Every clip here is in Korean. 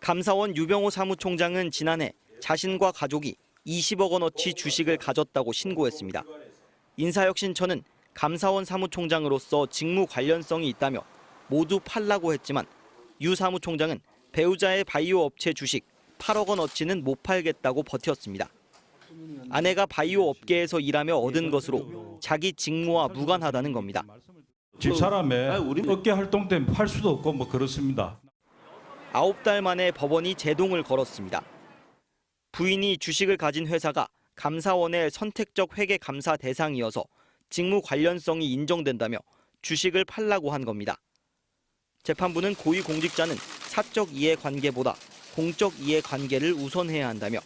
감사원 유병호 사무총장은 지난해 자신과 가족이 20억 원어치 주식을 가졌다고 신고했습니다. 인사혁신처는 감사원 사무총장으로서 직무 관련성이 있다며 모두 팔라고 했지만 유 사무총장은 배우자의 바이오 업체 주식 8억 원어치는 못 팔겠다고 버텼습니다. 아내가 바이오 업계에서 일하며 얻은 것으로 자기 직무와 무관하다는 겁니다. 집사람의 업계 활동 때문에 팔 수도 없고 뭐 그렇습니다. 9달 만에 법원이 제동을 걸었습니다. 부인이 주식을 가진 회사가 감사원의 선택적 회계 감사 대상이어서 직무 관련성이 인정된다며 주식을 팔라고 한 겁니다. 재판부는 고위공직자는 사적 이해관계보다 공적 이해관계를 우선해야 한다며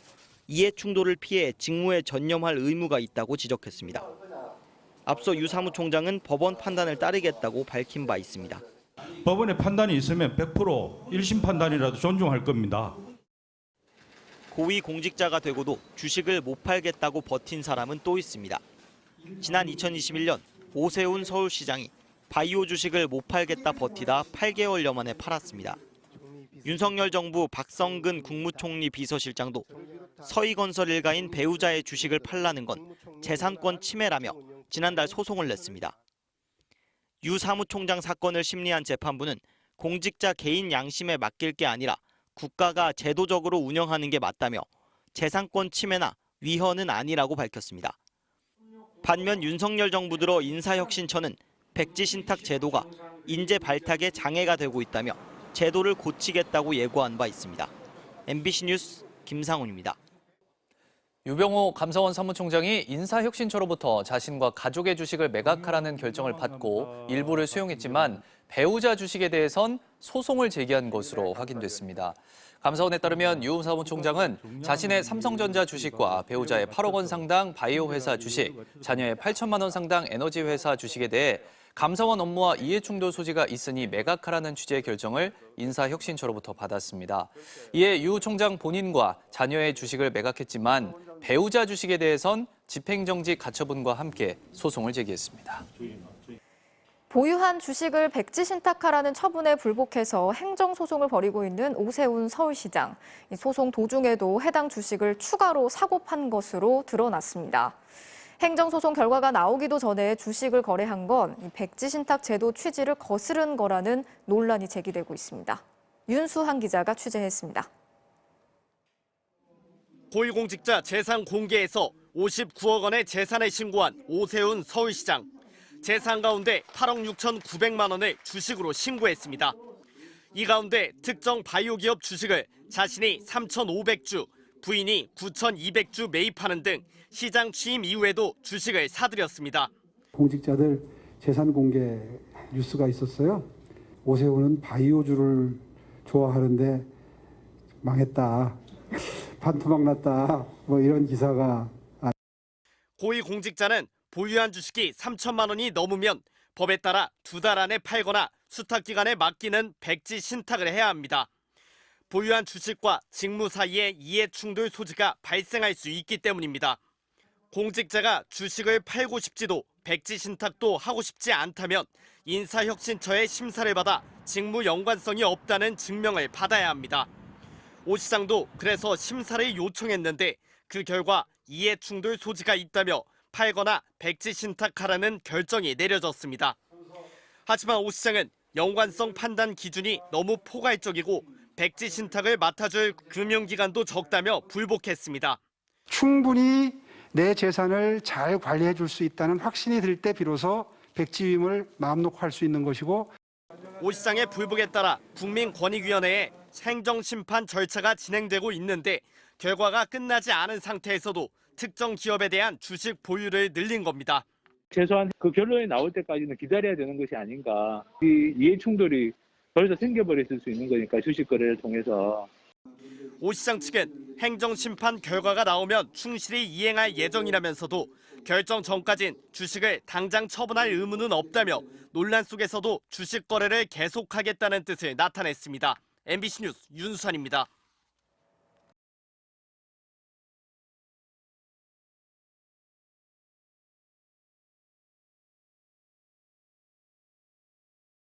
이해 충돌을 피해 직무에 전념할 의무가 있다고 지적했습니다. 앞서 유 사무총장은 법원 판단을 따르겠다고 밝힌 바 있습니다. 법원의 판단이 있으면 100% 1심 판단이라도 존중할 겁니다. 고위공직자가 되고도 주식을 못 팔겠다고 버틴 사람은 또 있습니다. 지난 2021년 오세훈 서울시장이 바이오 주식을 못 팔겠다 버티다 8개월여 만에 팔았습니다. 윤석열 정부 박성근 국무총리 비서실장도 서희건설 일가인 배우자의 주식을 팔라는 건 재산권 침해라며 지난달 소송을 냈습니다. 유 사무총장 사건을 심리한 재판부는 공직자 개인 양심에 맡길 게 아니라 국가가 제도적으로 운영하는 게 맞다며 재산권 침해나 위헌은 아니라고 밝혔습니다. 반면 윤석열 정부 들어 인사혁신처는 백지신탁 제도가 인재 발탁에 장애가 되고 있다며 제도를 고치겠다고 예고한 바 있습니다. MBC 뉴스 김상훈입니다. 유병호 감사원 사무총장이 인사혁신처로부터 자신과 가족의 주식을 매각하라는 결정을 받고 일부를 수용했지만 배우자 주식에 대해선 소송을 제기한 것으로 확인됐습니다. 감사원에 따르면 유 사무총장은 자신의 삼성전자 주식과 배우자의 8억 원 상당 바이오 회사 주식, 자녀의 8천만 원 상당 에너지 회사 주식에 대해 감사원 업무와 이해충돌 소지가 있으니 매각하라는 취지의 결정을 인사혁신처로부터 받았습니다. 이에 유 총장 본인과 자녀의 주식을 매각했지만 배우자 주식에 대해선 집행정지 가처분과 함께 소송을 제기했습니다. 보유한 주식을 백지신탁하라는 처분에 불복해서 행정소송을 벌이고 있는 오세훈 서울시장. 소송 도중에도 해당 주식을 추가로 사고 판 것으로 드러났습니다. 행정소송 결과가 나오기도 전에 주식을 거래한 건 백지신탁 제도 취지를 거스른 거라는 논란이 제기되고 있습니다. 윤수한 기자가 취재했습니다. 고위공직자 재산 공개에서 59억 원의 재산을 신고한 오세훈 서울시장. 재산 가운데 8억 6,900만 원을 주식으로 신고했습니다. 이 가운데 특정 바이오 기업 주식을 자신이 3,500주, 부인이 9,200주 매입하는 등 시장 취임 이후에도 주식을 사들였습니다. 공직자들 재산 공개 뉴스가 있었어요. 오세훈은 바이오주를 좋아하는데 망했다. 반토막 났다. 뭐 이런 기사가. 고위공직자는 보유한 주식이 3천만 원이 넘으면 법에 따라 2달 안에 팔거나 수탁기관에 맡기는 백지 신탁을 해야 합니다. 보유한 주식과 직무 사이에 이해충돌 소지가 발생할 수 있기 때문입니다. 공직자가 주식을 팔고 싶지도 백지 신탁도 하고 싶지 않다면 인사혁신처의 심사를 받아 직무 연관성이 없다는 증명을 받아야 합니다. 오 시장도 그래서 심사를 요청했는데 그 결과 이해충돌 소지가 있다며 팔거나 백지 신탁하라는 결정이 내려졌습니다. 하지만 오 시장은 연관성 판단 기준이 너무 포괄적이고 백지 신탁을 맡아줄 금융기관도 적다며 불복했습니다. 충분히 내 재산을 잘 관리해 줄 수 있다는 확신이 들 때 비로소 백지임을 마음 놓고 할 수 있는 것이고, 오 시장의 불복에 따라 국민권익위원회에 행정심판 절차가 진행되고 있는데 결과가 끝나지 않은 상태에서도 특정 기업에 대한 주식 보유를 늘린 겁니다. 최소한 그 결론이 나올 때까지는 기다려야 되는 것이 아닌가. 이 이해충돌이 벌써 생겨버렸을 수 있는 거니까 주식 거래를 통해서. 오 시장 측은 행정심판 결과가 나오면 충실히 이행할 예정이라면서도 결정 전까진 주식을 당장 처분할 의무는 없다며 논란 속에서도 주식 거래를 계속하겠다는 뜻을 나타냈습니다. MBC 뉴스 윤수환입니다.